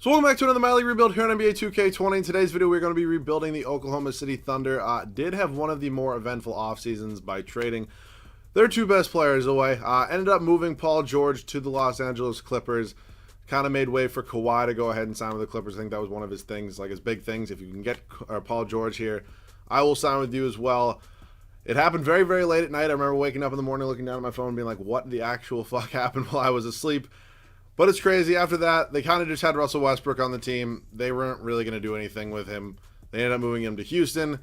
So welcome back to another My League rebuild here on NBA 2K20. In today's video, we're going to be rebuilding the Oklahoma City Thunder. Did have one of the more eventful off seasons by trading their two best players away. Ended up moving Paul George to the Los Angeles Clippers. Kind of made way for Kawhi to go ahead and sign with the Clippers. I think that was one of his things, like his big things. If you can get Paul George here, I will sign with you as well. It happened very, very late at night. I remember waking up in the morning, looking down at my phone, being like, what the actual fuck happened while I was asleep? But it's crazy. After that, they kind of just had Russell Westbrook on the team. They weren't really going to do anything with him. They ended up moving him to Houston,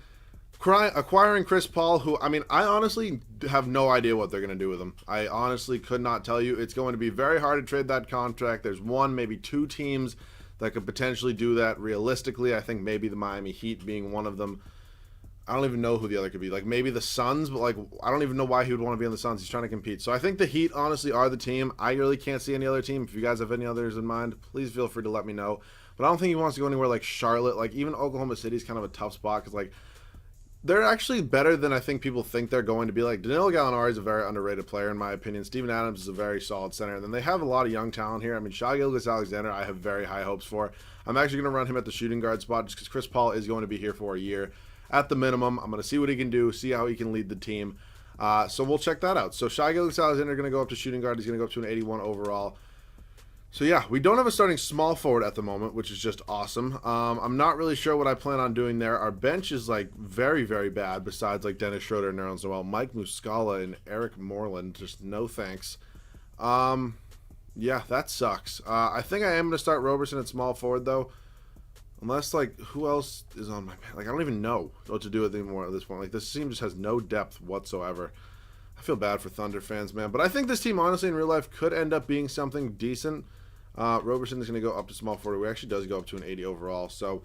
acquiring Chris Paul, who, I honestly have no idea what they're going to do with him. I honestly could not tell you. It's going to be very hard to trade that contract. There's one, maybe two teams that could potentially do that realistically. I think maybe the Miami Heat being one of them. I don't even know who the other could be. Like, maybe the Suns, but, like, I don't even know why he would want to be on the Suns. He's trying to compete. So I think the Heat, honestly, are the team. I really can't see any other team. If you guys have any others in mind, please feel free to let me know. But I don't think he wants to go anywhere like Charlotte. Like, even Oklahoma City is kind of a tough spot because, like, they're actually better than I think people think they're going to be. Like, Danilo Gallinari is a very underrated player, in my opinion. Steven Adams is a very solid center. And then they have a lot of young talent here. Shai Gilgeous-Alexander, I have very high hopes for. I'm actually going to run him at the shooting guard spot just because Chris Paul is going to be here for a year. At the minimum, I'm going to see what he can do, see how he can lead the team. So we'll check that out. So Shai Gilgeous-Alexander going to go up to shooting guard. He's going to go up to an 81 overall. So yeah, we don't have a starting small forward at the moment, which is just awesome. I'm not really sure what I plan on doing there. Our bench is like very, very bad besides like Dennis Schroeder and Nerlens Noel. Mike Muscala and Eric Moreland, just no thanks. Yeah, that sucks. I think I am going to start Roberson at small forward though. Unless, like, who else is on my... Like, I don't even know what to do with anymore at this point. Like, this team just has no depth whatsoever. I feel bad for Thunder fans, man. But I think this team, honestly, in real life, could end up being something decent. Roberson is going to go up to small forward. He actually does go up to an 80 overall. So,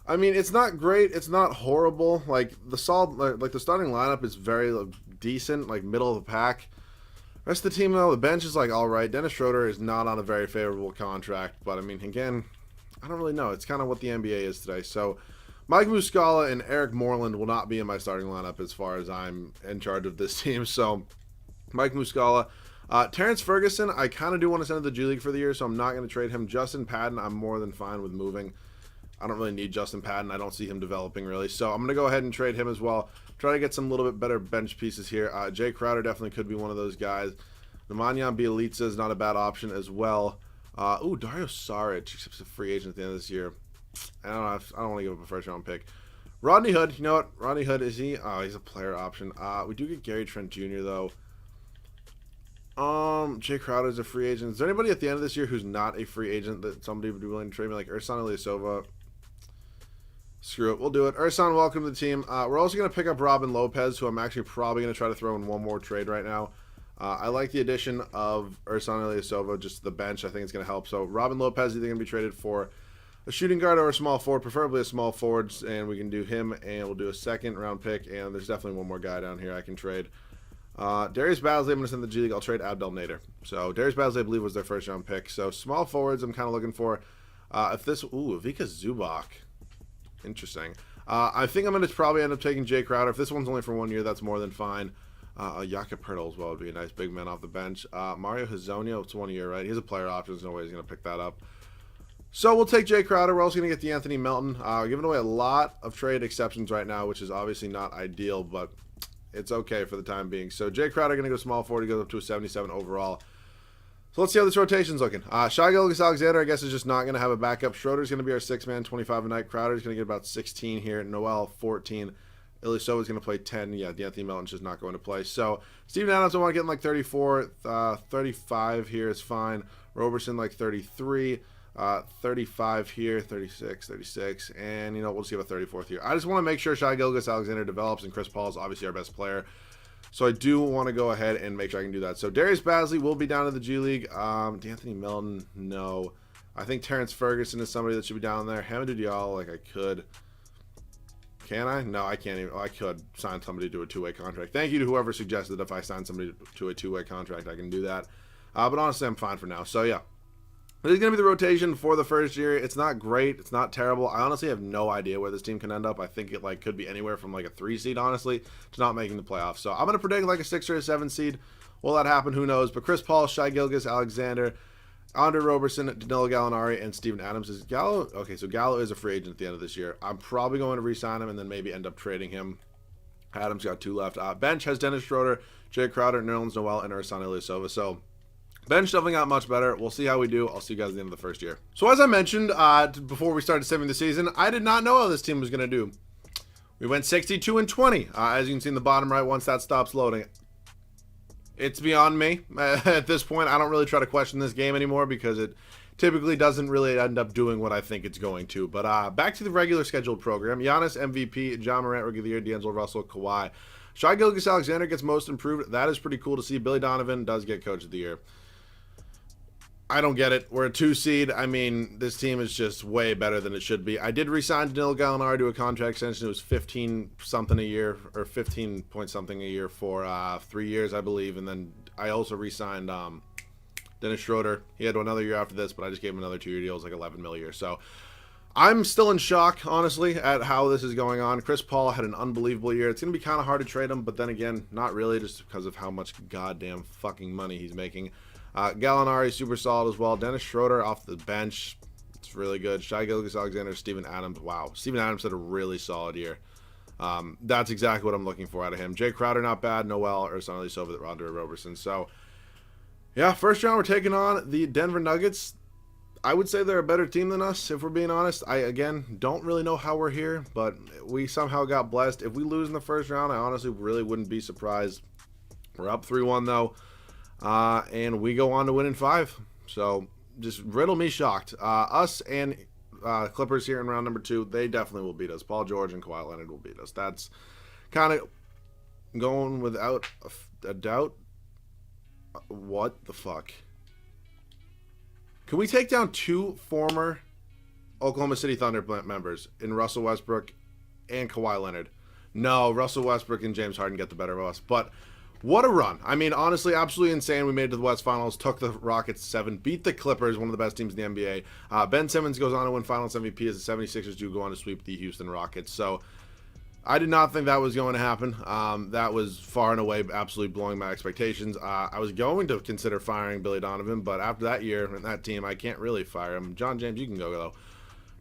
it's not great. It's not horrible. Like, the starting lineup is very decent, like, middle of the pack. Rest of the team, though, the bench is, like, all right. Dennis Schroeder is not on a very favorable contract. But, again... I don't really know. It's kind of what the NBA is today. So, Mike Muscala and Eric Moreland will not be in my starting lineup as far as I'm in charge of this team. So, Mike Muscala. Terrence Ferguson, I kind of do want to send to the G League for the year, so I'm not going to trade him. Justin Patton, I'm more than fine with moving. I don't really need Justin Patton. I don't see him developing, really. So, I'm going to go ahead and trade him as well. Try to get some little bit better bench pieces here. Jay Crowder definitely could be one of those guys. Nemanja Bjelica is not a bad option as well. Dario Saric, except a free agent at the end of this year. I don't want to give up a first-round pick. Rodney Hood, you know what? Rodney Hood, is he? Oh, he's a player option. We do get Gary Trent Jr., though. Jay Crowder's a free agent. Is there anybody at the end of this year who's not a free agent that somebody would be willing to trade me? Like Ersan Ilyasova. Screw it. We'll do it. Ersan, welcome to the team. We're also going to pick up Robin Lopez, who I'm actually probably going to try to throw in one more trade right now. I like the addition of Ersan Ilyasova, just the bench. I think it's going to help. So Robin Lopez is either going to be traded for a shooting guard or a small forward, preferably a small forward, and we can do him, and we'll do a second-round pick, and there's definitely one more guy down here I can trade. Darius Bazley, I'm going to send the G League. I'll trade Abdel Nader. So Darius Bazley, I believe, was their first-round pick. So small forwards I'm kind of looking for. Ivica Zubac. Interesting. I think I'm going to probably end up taking Jay Crowder. If this one's only for 1 year, that's more than fine. Jakob Poeltl as well would be a nice big man off the bench. Mario Hezonja, it's 1 year, right? He's a player option. There's no way he's going to pick that up. So we'll take Jay Crowder. We're also going to get the Anthony Melton. We're giving away a lot of trade exceptions right now, which is obviously not ideal, but it's okay for the time being. So Jay Crowder going to go small forward. He goes up to a 77 overall. So let's see how this rotation's looking. Shai Gilgeous-Alexander, I guess, is just not going to have a backup. Schroeder's going to be our 6-man, 25 a night. Crowder's going to get about 16 here. Noel, 14. Ilyasova is going to play 10. Yeah, D'Anthony Melton's just not going to play. So, Steven Adams, I want to get him like 34. 35 here is fine. Roberson, like 33. 35 here. 36, 36. And, we'll just give a 34th here. I just want to make sure Shai Gilgeous-Alexander develops, and Chris Paul is obviously our best player. So, I do want to go ahead and make sure I can do that. So, Darius Bazley will be down in the G League. D'Anthony Melton, no. I think Terrence Ferguson is somebody that should be down there. Hamidou Diallo, like I could. Can I? No, I can't even. Oh, I could sign somebody to a two-way contract. Thank you to whoever suggested that if I sign somebody to a two-way contract, I can do that. But honestly, I'm fine for now. So, yeah. This is going to be the rotation for the first year. It's not great. It's not terrible. I honestly have no idea where this team can end up. I think it could be anywhere from a 3 seed, honestly, to not making the playoffs. So, I'm going to predict a 6 or a 7 seed. Will that happen? Who knows? But Chris Paul, Shai Gilgeous-Alexander, Andre Roberson, Danilo Gallinari, and Steven Adams. Is Gallo? Okay, so Gallo is a free agent at the end of this year. I'm probably going to re-sign him and then maybe end up trading him. Adams got 2 left. Bench has Dennis Schroeder, Jay Crowder, Nerlens Noel, and Ersan Ilyasova. So bench definitely got much better. We'll see how we do. I'll see you guys at the end of the first year. So as I mentioned before we started saving the season, I did not know how this team was going to do. We went 62-20. As you can see in the bottom right, once that stops loading, it's beyond me. At this point, I don't really try to question this game anymore because it typically doesn't really end up doing what I think it's going to. But back to the regular scheduled program. Giannis, MVP. John Morant, Rookie of the Year. D'Angelo Russell, Kawhi. Shai Gilgeous-Alexander gets most improved. That is pretty cool to see. Billy Donovan does get Coach of the Year. I don't get it. We're a 2 seed. I mean, this team is just way better than it should be. I did re-sign Danilo Gallinari to a contract extension. It was 15-something a year, or 15-point-something a year for 3 years, I believe. And then I also re-signed Dennis Schroeder. He had another year after this, but I just gave him another 2-year deal. It was like $11 million a year. So I'm still in shock, honestly, at how this is going on. Chris Paul had an unbelievable year. It's going to be kind of hard to trade him, but then again, not really, just because of how much goddamn fucking money he's making. Gallinari, super solid as well. Dennis Schroeder off the bench. It's really good. Shai Gilgeous-Alexander, Steven Adams. Wow. Steven Adams had a really solid year. That's exactly what I'm looking for out of him. Jay Crowder, not bad. Noel, Ersan Ilyasova, Andre Roberson. So, yeah, first round we're taking on the Denver Nuggets. I would say they're a better team than us, if we're being honest. I, again, don't really know how we're here, but we somehow got blessed. If we lose in the first round, I honestly really wouldn't be surprised. We're up 3-1, though. And we go on to win in 5. So just riddle me shocked. Us and Clippers here in round number 2, they definitely will beat us. Paul George and Kawhi Leonard will beat us. That's kind of going without a doubt. What the fuck? Can we take down 2 former Oklahoma City Thunder members in Russell Westbrook and Kawhi Leonard? No, Russell Westbrook and James Harden get the better of us. But what a run. I mean, honestly, absolutely insane. We made it to the West Finals, took the Rockets 7, beat the Clippers, one of the best teams in the NBA. Ben Simmons goes on to win Finals MVP as the 76ers do go on to sweep the Houston Rockets. So I did not think that was going to happen. That was far and away absolutely blowing my expectations. I was going to consider firing Billy Donovan, but after that year and that team, I can't really fire him. John James, you can go, though.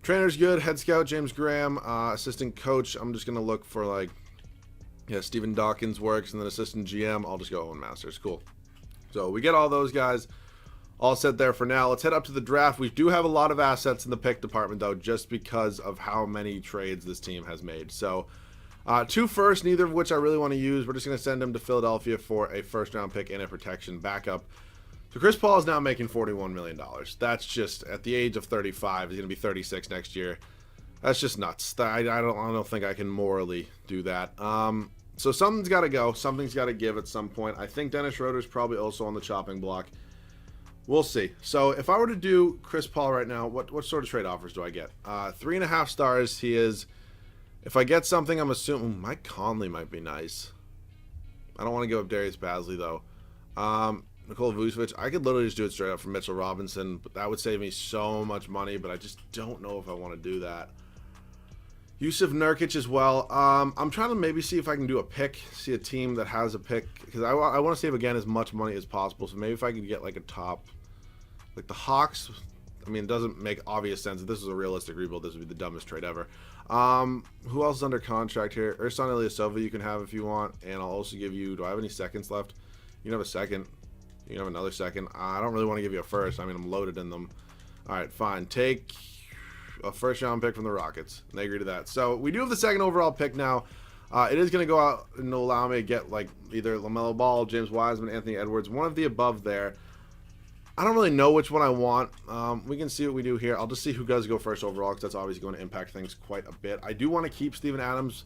Trainer's good. Head scout, James Graham. Assistant coach, I'm just going to look for, like, yeah, Stephen Dawkins works, and then assistant GM, I'll just go Owen Masters. Cool. So we get all those guys all set there for now. Let's head up to the draft. We do have a lot of assets in the pick department, though, just because of how many trades this team has made. So 2 firsts, neither of which I really want to use. We're just going to send them to Philadelphia for a first-round pick and a protection backup. So Chris Paul is now making $41 million. That's just, at the age of 35, he's going to be 36 next year. That's just nuts. I don't think I can morally do that. So something's got to go. Something's got to give at some point. I think Dennis Schroeder is probably also on the chopping block. We'll see. So if I were to do Chris Paul right now, what sort of trade offers do I get? 3.5 stars he is. If I get something, I'm assuming Mike Conley might be nice. I don't want to give up Darius Bazley, though. Nikola Vucevic, I could literally just do it straight up from Mitchell Robinson, but that would save me so much money, but I just don't know if I want to do that. Yusuf Nurkic as well. I'm trying to maybe see if I can do a pick, see a team that has a pick, because I want to save, again, as much money as possible, so maybe if I could get, like, a top, like the Hawks. I mean, it doesn't make obvious sense. If this was a realistic rebuild, this would be the dumbest trade ever. Who else is under contract here? Ersan Ilyasova you can have if you want, and I'll also give you, do I have any seconds left? You can have a second. You can have another second. I don't really want to give you a first. I mean, I'm loaded in them. All right, fine. Take a first-round pick from the Rockets. And they agree to that. So we do have the second overall pick now. It is going to go out and allow me to get, like, either LaMelo Ball, James Wiseman, Anthony Edwards, one of the above there. I don't really know which one I want. We can see what we do here. I'll just see who does go first overall, because that's obviously going to impact things quite a bit. I do want to keep Steven Adams.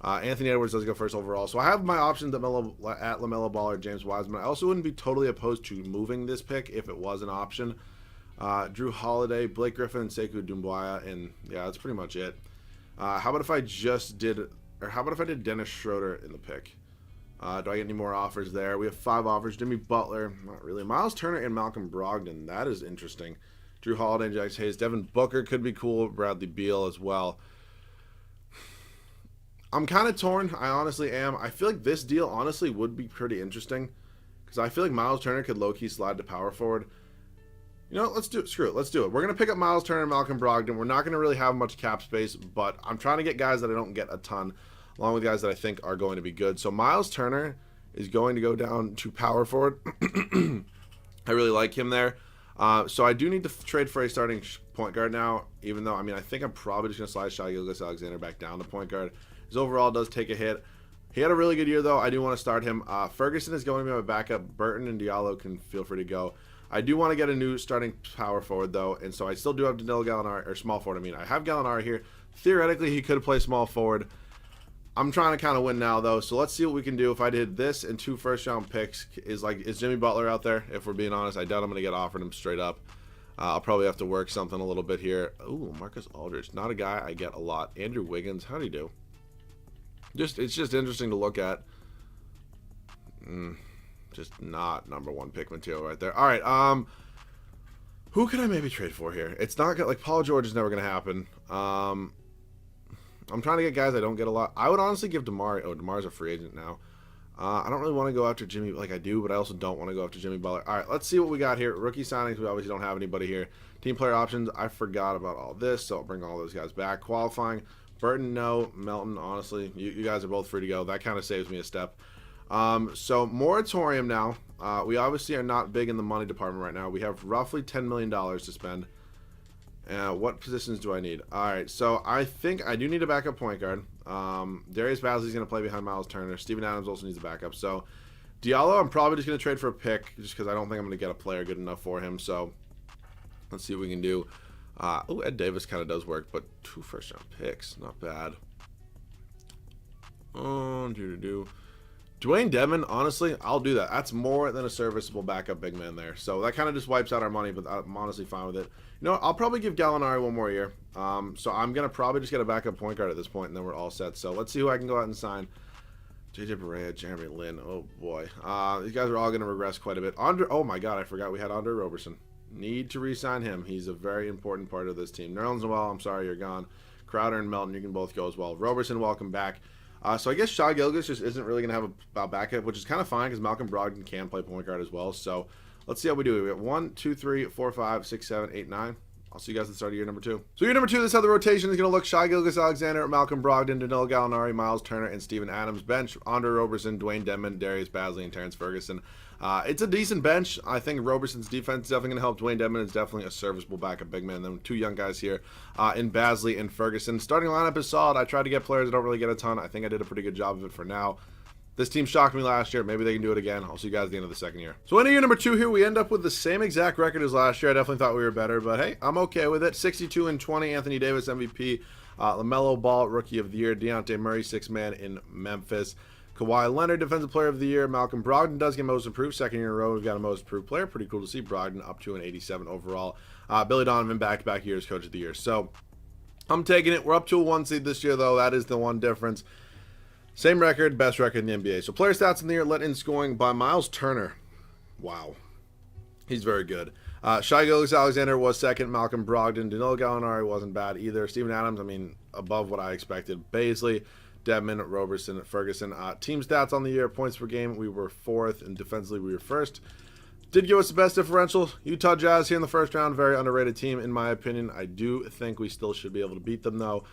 Anthony Edwards does go first overall. So I have my options at LaMelo Ball or James Wiseman. I also wouldn't be totally opposed to moving this pick if it was an option. Drew Holiday, Blake Griffin, and Sekou Doumbouya, and yeah, that's pretty much it. How about if I did Dennis Schroeder in the pick? Do I get any more offers there? We have 5 offers. Jimmy Butler, not really. Miles Turner and Malcolm Brogdon, that is interesting. Drew Holiday and Jax Hayes. Devin Booker could be cool. Bradley Beal as well. I'm kind of torn. I honestly am. I feel like this deal honestly would be pretty interesting, because I feel like Miles Turner could low-key slide to power forward. You know, let's do it. Screw it. Let's do it. We're going to pick up Miles Turner and Malcolm Brogdon. We're not going to really have much cap space, but I'm trying to get guys that I don't get a ton, along with guys that I think are going to be good. So Miles Turner is going to go down to power forward. I really like him there. So I do need to trade for a starting point guard now, even though, I mean, I think I'm probably just going to slide Shai Gilgeous-Alexander back down to point guard. His overall does take a hit. He had a really good year, though. I do want to start him. Ferguson is going to be my backup. Burton and Diallo can feel free to go. I do want to get a new starting power forward, though, and so I still do have Danilo Gallinari, or small forward, I mean. I have Gallinari here. Theoretically, he could play small forward. I'm trying to kind of win now, though, so let's see what we can do. If I did this and 2 first-round picks, is Jimmy Butler out there? If we're being honest, I doubt I'm going to get offered him straight up. I'll probably have to work something a little bit here. Ooh, Marcus Aldridge. Not a guy I get a lot. Andrew Wiggins, how do you do? It's just interesting to look at. Just not number 1 pick material right there. All right, who can I maybe trade for here? It's not like Paul George is never going to happen. I'm trying to get guys I don't get a lot. I would honestly give DeMar. Oh, DeMar's a free agent now. I don't really want to go after Jimmy like I do, but I also don't want to go after Jimmy Butler. All right, let's see what we got here. Rookie signings, we obviously don't have anybody here. Team player options, I forgot about all this, so I'll bring all those guys back. Qualifying, Burton, no. Melton, honestly, you guys are both free to go. That kind of saves me a step. So moratorium now. We obviously are not big in the money department right now. We have roughly $10 million to spend. What positions do I need? All right, so I think I do need a backup point guard. Darius Bazley's going to play behind Miles Turner. Steven Adams also needs a backup. So Diallo, I'm probably just going to trade for a pick just because I don't think I'm going to get a player good enough for him. So let's see what we can do. Oh, Ed Davis kind of does work, but 2 first-round picks, not bad. Dwayne Dedmon, honestly, I'll do that. That's more than a serviceable backup big man there. So that kind of just wipes out our money, but I'm honestly fine with it. You know what? I'll probably give Gallinari 1 more year. So I'm going to probably just get a backup point guard at this point, and then we're all set. So let's see who I can go out and sign. JJ Barea, Jeremy Lin. Oh, boy. These guys are all going to regress quite a bit. Oh, my God. I forgot we had Andre Roberson. Need to re-sign him. He's a very important part of this team. Nerlens Noel, I'm sorry, you're gone. Crowder and Melton, you can both go as well. Roberson, welcome back. So I guess Shai Gilgeous just isn't really going to have a backup, which is kind of fine because Malcolm Brogdon can play point guard as well. So let's see how we do. We have 1, 2, 3, 4, 5, 6, 7, 8, 9. I'll see you guys at the start of year number 2. So year number 2, this is how the rotation is going to look. Shai Gilgeous-Alexander, Malcolm Brogdon, Danilo Gallinari, Miles Turner, and Steven Adams. Bench, Andre Roberson, Dwayne Dedmon, Darius Bazley, and Terrence Ferguson. It's a decent bench. I think Roberson's defense is definitely going to help. Dwayne Dedmon is definitely a serviceable backup big man. Then 2 young guys here in Bazley and Ferguson. Starting lineup is solid. I try to get players that don't really get a ton. I think I did a pretty good job of it for now. This team shocked me last year. Maybe they can do it again. I'll see you guys at the end of the second year. So in year number 2 here, we end up with the same exact record as last year. I definitely thought we were better, but hey, I'm okay with it. 62-20, Anthony Davis MVP, LaMelo Ball Rookie of the Year, Dejounte Murray 6th man in Memphis, Kawhi Leonard Defensive Player of the Year, Malcolm Brogdon does get Most Improved, 2nd year in a row. We've got a Most Improved player. Pretty cool to see Brogdon up to an 87 overall. Billy Donovan back-to-back years Coach of the Year. So I'm taking it. We're up to a 1 seed this year, though. That is the one difference. Same record, best record in the NBA. So player stats in the year, let in scoring by Miles Turner. Wow. He's very good. Shai Gilgeous-Alexander was 2nd. Malcolm Brogdon. Danilo Gallinari wasn't bad either. Steven Adams, I mean, above what I expected. Bazley, Dedmon, Roberson, Ferguson. Team stats on the year, points per game, we were 4th. And defensively, we were 1st. Did give us the best differential. Utah Jazz here in the first round. Very underrated team, in my opinion. I do think we still should be able to beat them, though.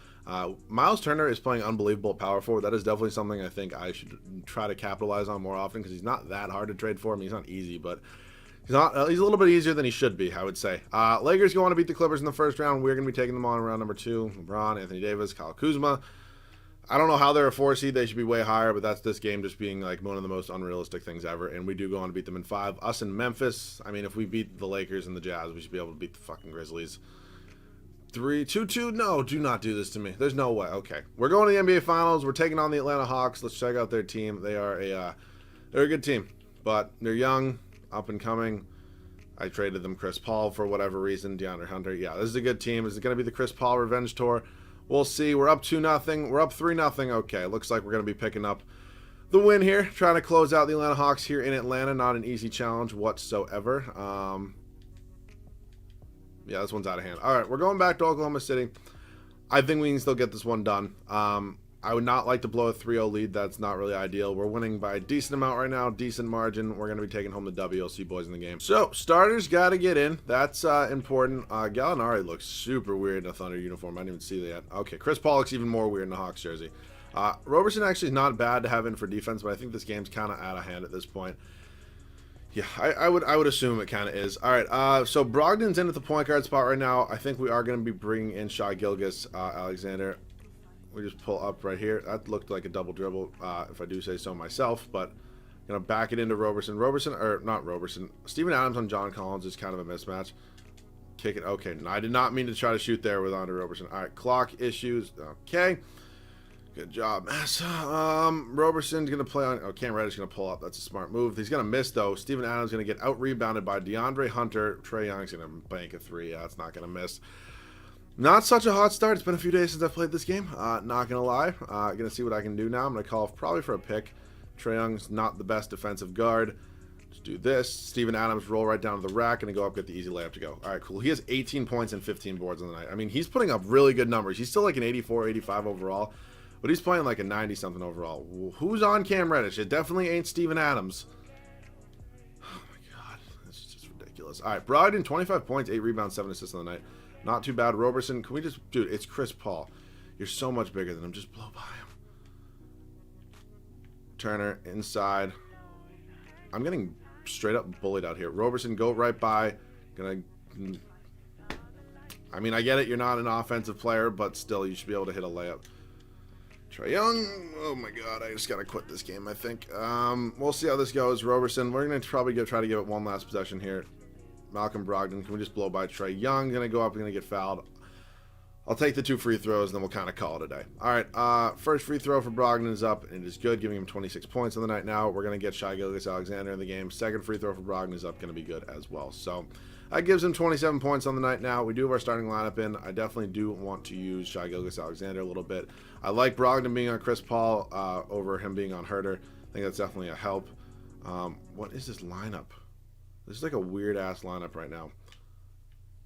Miles Turner is playing unbelievable at power forward. That is definitely something I think I should try to capitalize on more often because he's not that hard to trade for. I mean, he's not easy, but he's a little bit easier than he should be, I would say. Lakers go on to beat the Clippers in the first round. We're going to be taking them on in round number 2. LeBron, Anthony Davis, Kyle Kuzma. I don't know how they're a 4 seed. They should be way higher, but that's this game just being like one of the most unrealistic things ever. And we do go on to beat them in 5. Us in Memphis. I mean, if we beat the Lakers and the Jazz, we should be able to beat the fucking Grizzlies. 3-2-2. No, do not do this to me. There's no way. Okay, we're going to the NBA Finals. We're taking on the Atlanta Hawks. Let's check out their team. They are they're a good team, but they're young, up and coming. I traded them Chris Paul for whatever reason. DeAndre Hunter. Yeah, this is a good team. Is it going to be the Chris Paul revenge tour? We'll see. We're up 2-0. We're up 3-0. Okay, looks like we're going to be picking up the win here. Trying to close out the Atlanta Hawks here in Atlanta. Not an easy challenge whatsoever. Yeah, this one's out of hand. All right, we're going back to Oklahoma City. I think we can still get this one done. I would not like to blow a 3-0 lead. That's not really ideal. We're winning by a decent amount right now, decent margin. We're going to be taking home the W. You'll see boys in the game. So, starters got to get in. That's important. Gallinari looks super weird in a Thunder uniform. I didn't even see that yet. Okay, Chris Paul looks even more weird in the Hawks jersey. Roberson actually is not bad to have in for defense, but I think this game's kind of out of hand at this point. Yeah, I would assume it kind of is. All right, so Brogdon's in at the point guard spot right now. I think we are going to be bringing in Shai Gilgeous-Alexander. We just pull up right here. That looked like a double dribble, if I do say so myself. But going to back it into Roberson. Steven Adams on John Collins is kind of a mismatch. Kick it. Okay, no, I did not mean to try to shoot there with Andre Roberson. All right, clock issues. Okay. Good job. Roberson's going to play on... Oh, Cam Reddish going to pull up. That's a smart move. He's going to miss, though. Steven Adams going to get out-rebounded by DeAndre Hunter. Trae Young's going to bank a three. Yeah, that's not going to miss. Not such a hot start. It's been a few days since I've played this game. Not going to lie. Going to see what I can do now. I'm going to call probably for a pick. Trae Young's not the best defensive guard. Let's do this. Steven Adams roll right down to the rack and go up, get the easy layup to go. All right, cool. He has 18 points and 15 boards on the night. I mean, he's putting up really good numbers. He's still like an 84, 85 overall. But he's playing like a 90-something overall. Who's on Cam Reddish? It definitely ain't Steven Adams. Oh, my God. This is just ridiculous. All right, Brogdon, 25 points, 8 rebounds, 7 assists on the night. Not too bad. Roberson, can we just... Dude, it's Chris Paul. You're so much bigger than him. Just blow by him. Turner, inside. I'm getting straight up bullied out here. Roberson, go right by. I mean, I get it. You're not an offensive player, but still, you should be able to hit a layup. Trae Young. Oh, my God. I just got to quit this game, I think. We'll see how this goes. Roberson, we're going to probably try to give it one last possession here. Malcolm Brogdon, can we just blow by Trae Young? Going to go up, going to get fouled. I'll take the 2 free throws, and then we'll kind of call it a day. All right, first free throw for Brogdon is up, and it is good, giving him 26 points on the night now. We're going to get Shai Gilgeous-Alexander in the game. Second free throw for Brogdon is up, going to be good as well. So that gives him 27 points on the night now. We do have our starting lineup in. I definitely do want to use Shai Gilgeous-Alexander a little bit. I like Brogdon being on Chris Paul over him being on Herter. I think that's definitely a help. What is this lineup? This is like a weird-ass lineup right now.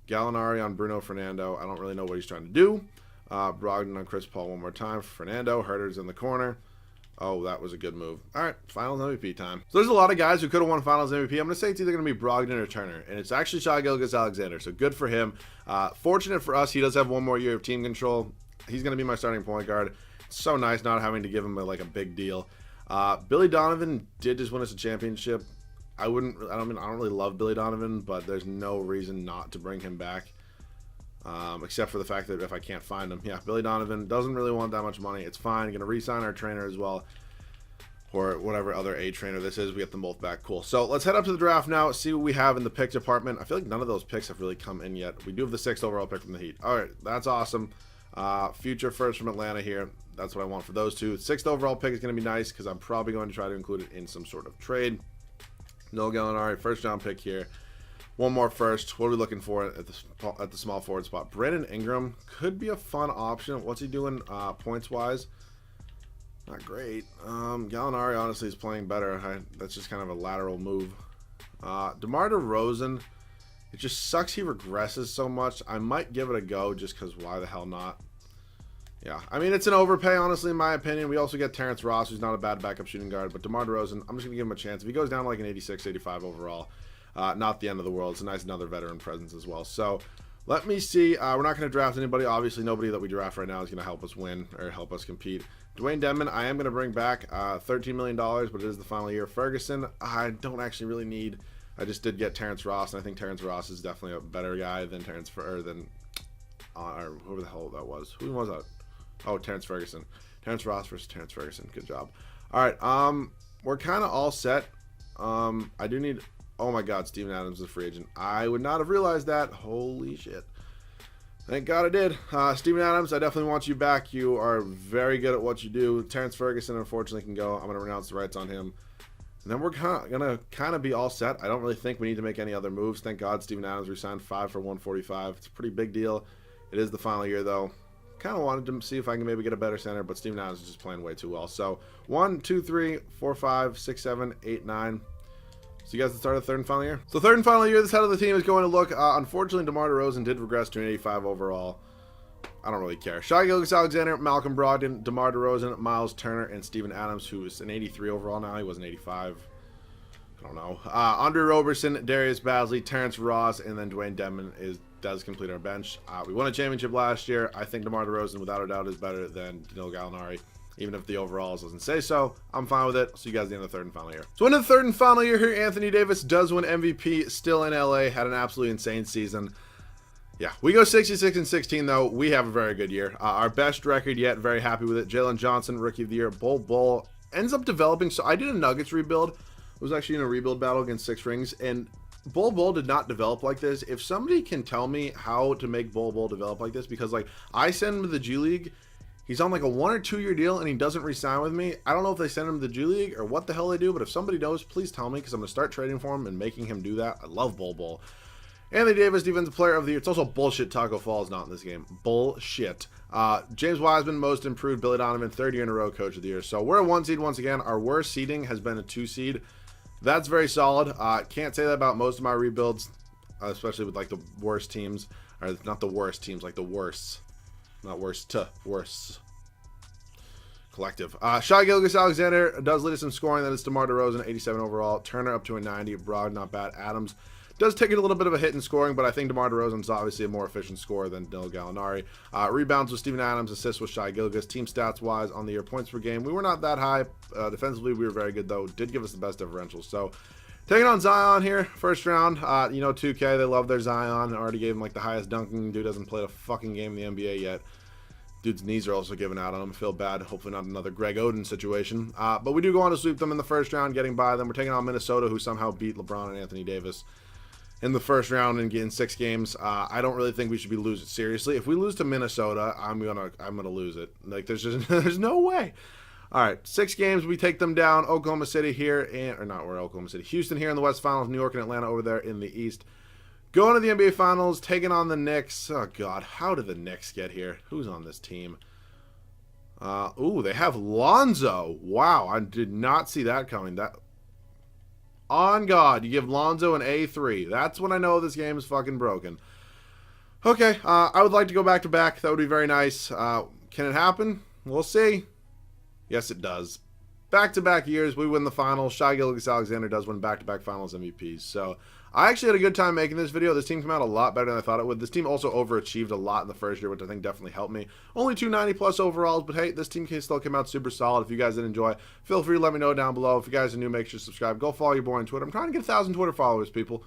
Gallinari on Bruno Fernando. I don't really know what he's trying to do. Brogdon on Chris Paul one more time. Fernando. Herter's in the corner. Oh, that was a good move. All right, Finals MVP time. So there's a lot of guys who could have won Finals MVP. I'm going to say it's either going to be Brogdon or Turner, and it's actually Shai Gilgeous-Alexander, so good for him. Fortunate for us, he does have one more year of team control. He's going to be my starting point guard. It's so nice not having to give him a big deal. Billy Donovan did just win us a championship. I don't really love Billy Donovan, but there's no reason not to bring him back, except for the fact that if I can't find him. Yeah, Billy Donovan doesn't really want that much money. It's fine. Going to re-sign our trainer as well, or whatever other A trainer this is. We get them both back. Cool. So let's head up to the draft now, see what we have in the pick department. I feel like none of those picks have really come in yet. We do have the 6th overall pick from the Heat. All right, that's awesome. Future first from Atlanta here. That's what I want for those two. 6th overall pick is going to be nice because I'm probably going to try to include it in some sort of trade. No Gallinari, first round pick here. One more first. What are we looking for at the small forward spot? Brandon Ingram could be a fun option. What's he doing points wise? Not great. Gallinari honestly is playing better. That's just kind of a lateral move. DeMar DeRozan, it just sucks he regresses so much. I might give it a go just because why the hell not? Yeah, I mean, it's an overpay, honestly, in my opinion. We also get Terrence Ross, who's not a bad backup shooting guard. But DeMar DeRozan, I'm just going to give him a chance. If he goes down to like an 86, 85 overall, not the end of the world. It's a nice another veteran presence as well. So let me see. We're not going to draft anybody. Obviously, nobody that we draft right now is going to help us win or help us compete. Dwayne Dedmon, I am going to bring back $13 million, but it is the final year. Ferguson, I don't actually really need. I just did get Terrence Ross, and I think Terrence Ross is definitely a better guy than whoever the hell that was. Who was that? Oh, Terrence Ferguson. Terrence Ross versus Terrence Ferguson. Good job. All right, we're kind of all set. I do need... Oh, my God, Steven Adams is a free agent. I would not have realized that. Holy shit. Thank God I did. Steven Adams, I definitely want you back. You are very good at what you do. Terrence Ferguson, unfortunately, can go. I'm going to renounce the rights on him. And then we're going to be all set. I don't really think we need to make any other moves. Thank God Steven Adams resigned 5 for 145. It's a pretty big deal. It is the final year, though. Kind of wanted to see if I can maybe get a better center, but Steven Adams is just playing way too well. So 1, 2, 3, 4, 5, 6, 7, 8, 9. So you guys can start the 3rd and final year. So 3rd and final year, this head of the team is going to look. Unfortunately, DeMar DeRozan did regress to an 85 overall. I don't really care. Shai Gilgeous-Alexander, Malcolm Brogdon, DeMar DeRozan, Miles Turner, and Steven Adams, who is an 83 overall now. He was an 85. I don't know. Andre Roberson, Darius Bazley, Terrence Ross, and then Dwayne Dedmon does complete our bench. We won a championship last year. I think DeMar DeRozan, without a doubt, is better than Danilo Gallinari. Even if the overalls doesn't say so, I'm fine with it. See you guys at the end of the third and final year. So in the third and final year here, Anthony Davis does win MVP, still in LA, had an absolutely insane season. Yeah, we go 66-16 though. We have a very good year. Our best record yet, very happy with it. Jalen Johnson, Rookie of the Year. Bol ends up developing. So I did a Nuggets rebuild. I was actually in a rebuild battle against 6 Rings, and Bol did not develop like this. If somebody can tell me how to make Bol develop like this, because like I send him to the G League, he's on like a 1 or 2 year deal and he doesn't re-sign with me. I don't know if they send him to the G League or what the hell they do, but if somebody knows, please tell me, because I'm going to start trading for him and making him do that. I love Bol. Anthony Davis, Defensive Player of the Year. It's also bullshit Taco Fall is not in this game. Bullshit. James Wiseman, Most Improved. Billy Donovan, 3rd year in a row Coach of the Year. So we're a 1 seed once again. Our worst seeding has been a 2 seed. That's very solid. Can't say that about most of my rebuilds, especially with like the worst teams. Or not the worst teams, like the worst. Not worst, worse. Collective. Shai Gilgeous-Alexander does lead us in scoring. That is DeMar DeRozan, 87 overall. Turner up to a 90. Brogdon, not bad. Adams does take it a little bit of a hit in scoring, but I think DeMar DeRozan's obviously a more efficient scorer than Danilo Gallinari. Rebounds with Steven Adams, assists with Shai Gilgeous. Team stats-wise on the year, points per game, we were not that high. Defensively, we were very good, though. Did give us the best differentials. So, taking on Zion here, first round. 2K, they love their Zion. Already gave him like the highest dunking. Dude hasn't played a fucking game in the NBA yet. Dude's knees are also giving out on him. I feel bad. Hopefully not another Greg Oden situation. But we do go on to sweep them in the first round, getting by them. We're taking on Minnesota, who somehow beat LeBron and Anthony Davis in the first round and getting 6 games. I don't really think we should be losing seriously. If we lose to Minnesota, I'm gonna lose it. Like there's no way. All right, 6 games. We take them down. Oklahoma City here, we're Oklahoma City. Houston here in the West Finals. New York and Atlanta over there in the East. Going to the NBA Finals, taking on the Knicks. Oh God, how did the Knicks get here? Who's on this team? They have Lonzo. Wow, I did not see that coming. On God, you give Lonzo an A3. That's when I know this game is fucking broken. Okay, I would like to go back-to-back. That would be very nice. Can it happen? We'll see. Yes, it does. Back-to-back years, we win the finals. Shai Gilgeous-Alexander does win back-to-back finals MVPs. So I actually had a good time making this video. This team came out a lot better than I thought it would. This team also overachieved a lot in the first year, which I think definitely helped me. Only 290+ overalls, but hey, this team can still come out super solid. If you guys did enjoy, feel free to let me know down below. If you guys are new, make sure to subscribe. Go follow your boy on Twitter. I'm trying to get 1,000 Twitter followers, people.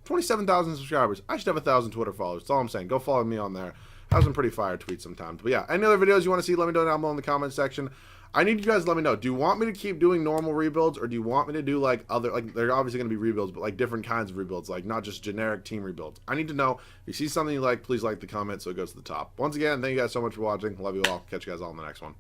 27,000 subscribers. I should have 1,000 Twitter followers. That's all I'm saying. Go follow me on there. I have some pretty fire tweets sometimes. But yeah, any other videos you want to see, let me know down below in the comment section. I need you guys to let me know. Do you want me to keep doing normal rebuilds, or do you want me to do like other, like they're obviously going to be rebuilds, but like different kinds of rebuilds, like not just generic team rebuilds? I need to know. If you see something you like, please like the comment so it goes to the top. Once again, thank you guys so much for watching. Love you all. Catch you guys all in the next one.